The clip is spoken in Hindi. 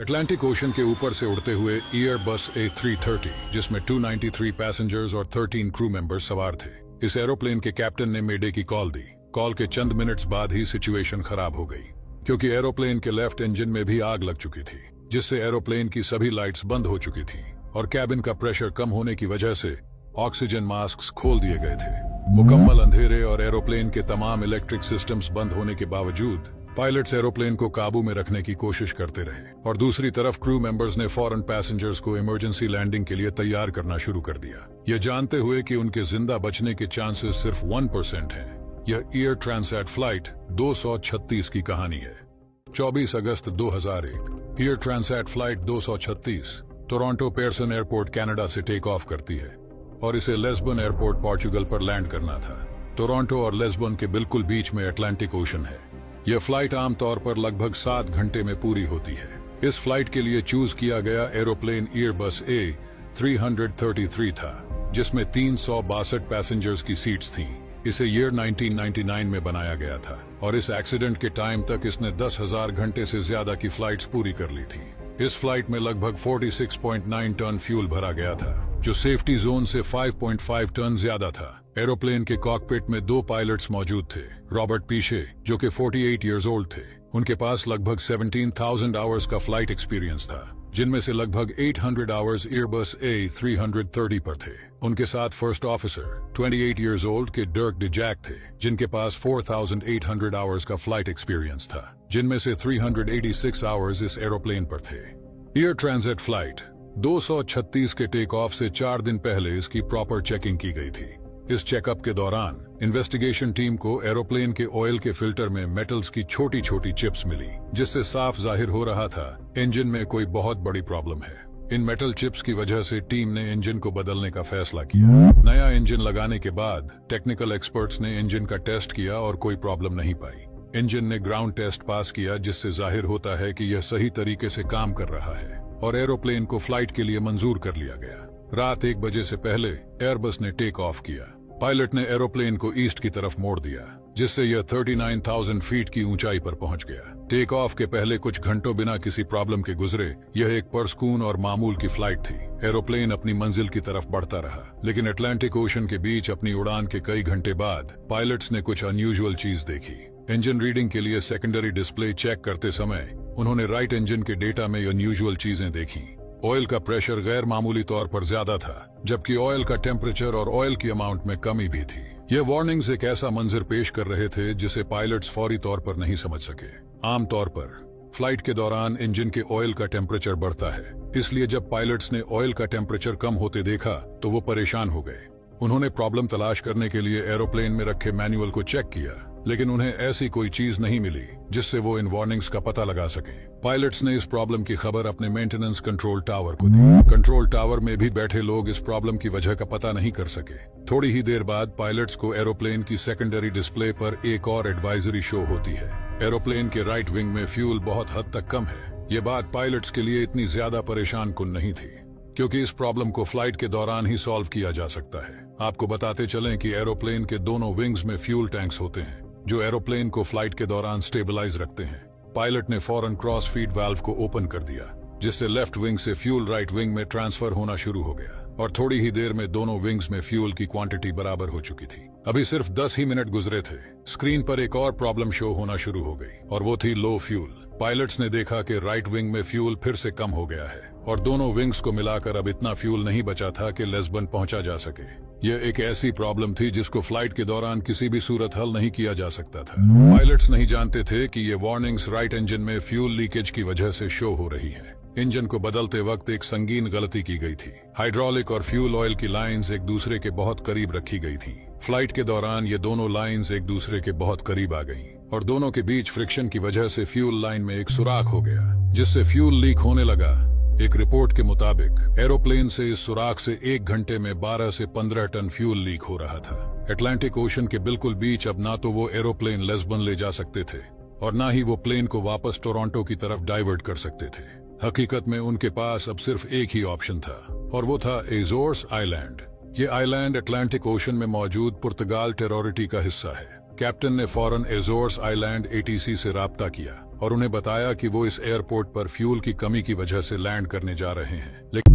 अटलांटिक ओशन के ऊपर से उड़ते हुए एयरबस A330, जिसमें 293 पैसेंजर्स और 13 क्रू मेंबर्स सवार थे। इस एरोप्लेन के कैप्टन ने मेडे की कॉल दी। कॉल के चंद मिनट्स बाद ही सिचुएशन खराब हो गई, क्योंकि एरोप्लेन के लेफ्ट इंजन में भी आग लग चुकी थी, जिससे एरोप्लेन की सभी लाइट्स बंद हो चुकी थी और कैबिन का प्रेशर कम होने की वजह से ऑक्सीजन मास्क खोल दिए गए थे। मुकम्मल अंधेरे और एरोप्लेन के तमाम इलेक्ट्रिक सिस्टम्स बंद होने के बावजूद पायलट्स एरोप्लेन को काबू में रखने की कोशिश करते रहे और दूसरी तरफ क्रू मेंबर्स ने फौरन पैसेंजर्स को इमरजेंसी लैंडिंग के लिए तैयार करना शुरू कर दिया, ये जानते हुए कि उनके जिंदा बचने के चांसेस सिर्फ 1% हैं। यह एयर ट्रांसएट फ्लाइट 236 की कहानी है। 24 अगस्त 2001 Air Transat flight 236 Toronto Pearson airport Canada से टेक ऑफ करती है और इसे लिस्बन एयरपोर्ट पोर्चुगल पर लैंड करना था। टोरंटो और लिस्बन के बिल्कुल बीच में अटलांटिक ओशन है। यह फ्लाइट आमतौर पर लगभग 7 घंटे में पूरी होती है। इस फ्लाइट के लिए चूज किया गया एरोप्लेन एयरबस A333 था, जिसमें 362 पैसेंजर्स की सीट्स थीं। इसे ईयर 1999 में बनाया गया था और इस एक्सीडेंट के टाइम तक इसने 10,000 घंटे से ज्यादा की फ्लाइट्स पूरी कर ली थी। इस फ्लाइट में लगभग 46.9 टन फ्यूल भरा गया था, जो सेफ्टी जोन से 5.5 टन ज्यादा था। एरोप्लेन के कॉकपिट में 2 पायलट्स मौजूद थे। रॉबर्ट पीशे, जो कि 48 इयर्स ओल्ड थे, उनके पास लगभग 17,000 आवर्स का फ्लाइट एक्सपीरियंस था, जिनमें से लगभग 800 आवर्स एयरबस A330 पर थे। उनके साथ फर्स्ट ऑफिसर 28 इयर्स ओल्ड के डर्क डिजैक थे, जिनके पास 4,800 आवर्स का फ्लाइट एक्सपीरियंस था, जिनमें से 386 आवर्स इस एरोप्लेन पर थे। एयर ट्रांजिट फ्लाइट 236 के टेक ऑफ से 4 दिन पहले इसकी प्रॉपर चेकिंग की गई थी। इस चेकअप के दौरान इन्वेस्टिगेशन टीम को एरोप्लेन के ऑयल के फिल्टर में मेटल्स की छोटी छोटी चिप्स मिली, जिससे साफ जाहिर हो रहा था इंजन में कोई बहुत बड़ी प्रॉब्लम है। इन मेटल चिप्स की वजह से टीम ने इंजन को बदलने का फैसला किया। नया इंजन लगाने के बाद टेक्निकल एक्सपर्ट्स ने इंजन का टेस्ट किया और कोई प्रॉब्लम नहीं पाई। इंजन ने ग्राउंड टेस्ट पास किया, जिससे जाहिर होता है कि यह सही तरीके से काम कर रहा है और एरोप्लेन को फ्लाइट के लिए मंजूर कर लिया गया। रात 1 बजे से पहले एयरबस ने टेक ऑफ किया। पायलट ने एरोप्लेन को ईस्ट की तरफ मोड़ दिया, जिससे यह 39,000 फीट की ऊंचाई पर पहुंच गया। टेक ऑफ के पहले कुछ घंटों बिना किसी प्रॉब्लम के गुजरे। यह एक परसकून और मामूल की फ्लाइट थी। एरोप्लेन अपनी मंजिल की तरफ बढ़ता रहा, लेकिन अटलांटिक ओशन के बीच अपनी उड़ान के कई घंटे बाद पायलट्स ने कुछ अनयूजुअल चीज देखी। इंजन रीडिंग के लिए सेकेंडरी डिस्प्ले चेक करते समय उन्होंने राइट इंजन के डेटा में अनयूजुअल चीजें देखी। ऑयल का प्रेशर गैर मामूली तौर पर ज्यादा था, जबकि ऑयल का टेम्परेचर और ऑयल की अमाउंट में कमी भी थी। ये वार्निंग्स एक ऐसा मंजर पेश कर रहे थे जिसे पायलट्स फौरी तौर पर नहीं समझ सके। आमतौर पर फ्लाइट के दौरान इंजन के ऑयल का टेम्परेचर बढ़ता है, इसलिए जब पायलट्स ने ऑयल का टेम्परेचर कम होते देखा तो वो परेशान हो गए। उन्होंने प्रॉब्लम तलाश करने के लिए एरोप्लेन में रखे मैनुअल को चेक किया, लेकिन उन्हें ऐसी कोई चीज नहीं मिली जिससे वो इन वार्निंग्स का पता लगा सके। पायलट्स ने इस प्रॉब्लम की खबर अपने मेंटेनेंस कंट्रोल टावर को दी। कंट्रोल टावर में भी बैठे लोग इस प्रॉब्लम की वजह का पता नहीं कर सके। थोड़ी ही देर बाद पायलट्स को एरोप्लेन की सेकेंडरी डिस्प्ले पर एक और एडवाइजरी शो होती है। एरोप्लेन के राइट विंग में फ्यूल बहुत हद तक कम है। ये बात पायलट्स के लिए इतनी ज्यादा परेशान कुन नहीं थी, क्योंकि इस प्रॉब्लम को फ्लाइट के दौरान ही सॉल्व किया जा सकता है। आपको बताते चलें कि एरोप्लेन के दोनों विंग्स में फ्यूल टैंक्स होते हैं, जो एरोप्लेन को फ्लाइट के दौरान स्टेबलाइज रखते हैं। पायलट ने फौरन क्रॉस फीड वाल्व को ओपन कर दिया, जिससे लेफ्ट विंग से फ्यूल राइट विंग में ट्रांसफर होना शुरू हो गया और थोड़ी ही देर में दोनों विंग्स में फ्यूल की क्वांटिटी बराबर हो चुकी थी। अभी सिर्फ 10 ही मिनट गुजरे थे, स्क्रीन पर एक और प्रॉब्लम शो होना शुरू हो गई और वो थी लो फ्यूल। पायलट्स ने देखा कि राइट विंग में फ्यूल फिर से कम हो गया है और दोनों विंग्स को मिलाकर अब इतना फ्यूल नहीं बचा था कि लिस्बन पहुंचा जा सके। यह एक ऐसी प्रॉब्लम थी जिसको फ्लाइट के दौरान किसी भी सूरत हल नहीं किया जा सकता था। पायलट्स नहीं जानते थे कि ये वार्निंग्स राइट इंजन में फ्यूल लीकेज की वजह से शो हो रही है। इंजन को बदलते वक्त एक संगीन गलती की गई थी। हाइड्रोलिक और फ्यूल ऑयल की लाइंस एक दूसरे के बहुत करीब रखी गई थी। फ्लाइट के दौरान ये दोनों लाइंस एक दूसरे के बहुत करीब आ गईं और दोनों के बीच फ्रिक्शन की वजह से फ्यूल लाइन में एक सुराख हो गया, जिससे फ्यूल लीक होने लगा। एक रिपोर्ट के मुताबिक एरोप्लेन से इस सुराख से 1 घंटे में 12 से 15 टन फ्यूल लीक हो रहा था। अटलांटिक ओशन के बिल्कुल बीच अब ना तो वो एरोप्लेन लिस्बन ले जा सकते थे और ना ही वो प्लेन को वापस टोरंटो की तरफ डाइवर्ट कर सकते थे। हकीकत में उनके पास अब सिर्फ एक ही ऑप्शन था और वो था एज़ोर्स आइलैंड। ये आइलैंड अटलांटिक ओशन में मौजूद पुर्तगाल टेरिटरी का हिस्सा है। कैप्टन ने फौरन एज़ोर्स आइलैंड ATC से राब्ता किया और उन्हें बताया कि वो इस एयरपोर्ट पर फ्यूल की कमी की वजह से लैंड करने जा रहे हैं। लेकिन